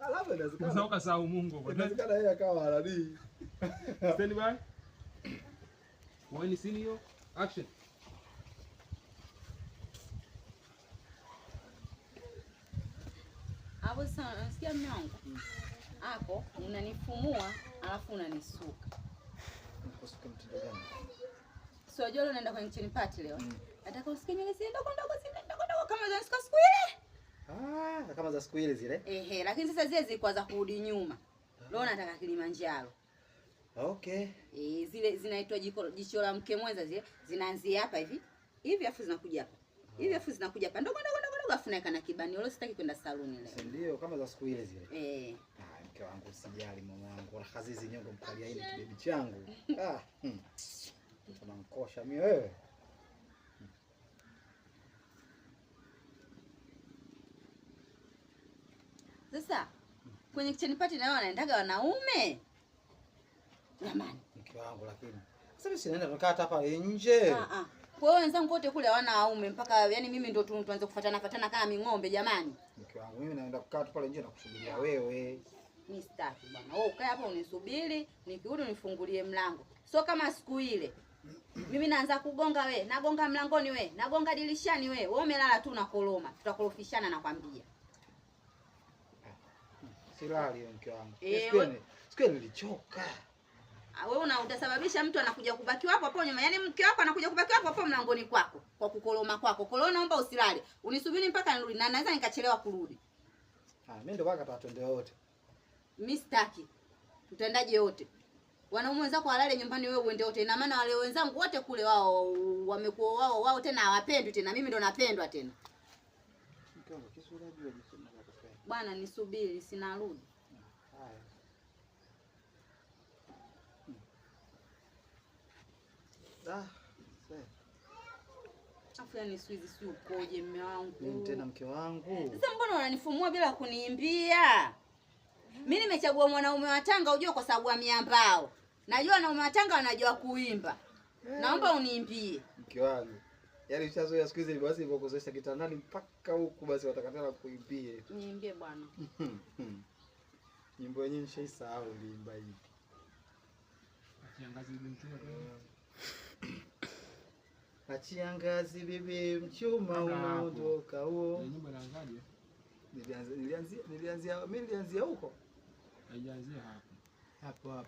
Alafu inawezekana. Unaweza kusahau Mungu bwana. Inawezekana yeye akawa halali. Stand by. One scene hiyo. Action. Hapo sasa unasikia mume wangu? Hapo unanifumua alafu unanisuka. Nikusuka mtindo gani? Sio jolo unaenda kwenye kitchen party leo. Nataka usikie nywele zile ndogo kama za siku ile. Kama za siku ile zile. Lakini sasa zile zilikuwa za kurudi nyuma. Leo nataka Kilimanjaro. Okay. Zile zinaitwa jicho la mke mwenza zile. Zinaanzia hapa hivi. Hivi afu zinakuja hapa. Hivi afu zinakuja hapa. Ndogo afu naika na kibani. Leo sitaki kwenda saluni leo. Ndio kama za siku ile zile. Mke wangu usijali mama wangu. Wala Azizi nyongo mkalia ile kibebi changu. Unankosha mimi wewe. Sasa kwenye kitchen party nayo wanaendaga wanaume. Jamani, mke wangu lakini. Sasa mimi sinaenda tunakaa hapa nje. Kwa hiyo wenzangu wote kule hawana waume mpaka yani mimi ndo tuanze kufuatana kama ming'ombe jamani. Mke wangu mimi naenda kukaa tu pale nje na kusubiria wewe. Mimi sitaki bwana. Wewe ukae hapa unisubiri, nikirudi nifungulie mlango. Sio kama siku ile. Mimi naanza kugonga we, nagonga mlangoni we, nagonga dirishani we. Wewe umelala tu na koloma. Tutakorofishana nakwambia. Silali mke wangu. Siku nilichoka. Wewe utasababisha mtu anakuja kubaki hapo hapo nyuma. Yaani mke wako anakuja kubaki hapo hapo mlangoni kwako kwa kukoloma kwako. Kwa hiyo naomba usilale. Unisubiri mpaka nirudi na naweza nikachelewa kurudi. Mimi ndo baka twende wote. Mimi sitaki. Tutaendaje wote? Wanaume wenzako walale nyumbani wewe uende wote. Ina maana wale wenzangu wote kule wao wamekuwa wao tena hawapendwi tena. Mimi ndo napendwa tena. Mke wangu kisu unajua jinsi ninakupenda. Bwana nisubiri sinarudi. Haya. Afu yani siwezi si ukoje mume wangu. Mimi tena mke wangu. Sasa mbona unanifumua bila kuniimbia? Mimi nimechagua mwanaume wa Tanga ujue kwa sababu ya miambao. Najua wanaume wa Tanga wanajua kuimba. Naomba uniimbie. Mke wangu. Yaani ushazoea siku hizi basi hivyo kuzoesha kitandani mpaka huku basi watakatana kuimbie. Niimbie bwana. Nyimbo yenyewe nishaisahau niimba hivi. Kiangazi mchuma. Achia ngazi bibi mchuma unaondoka huo. Nyimbo inaanzaje? Nilianzia huko. Haijaanzia hapo. Hapo.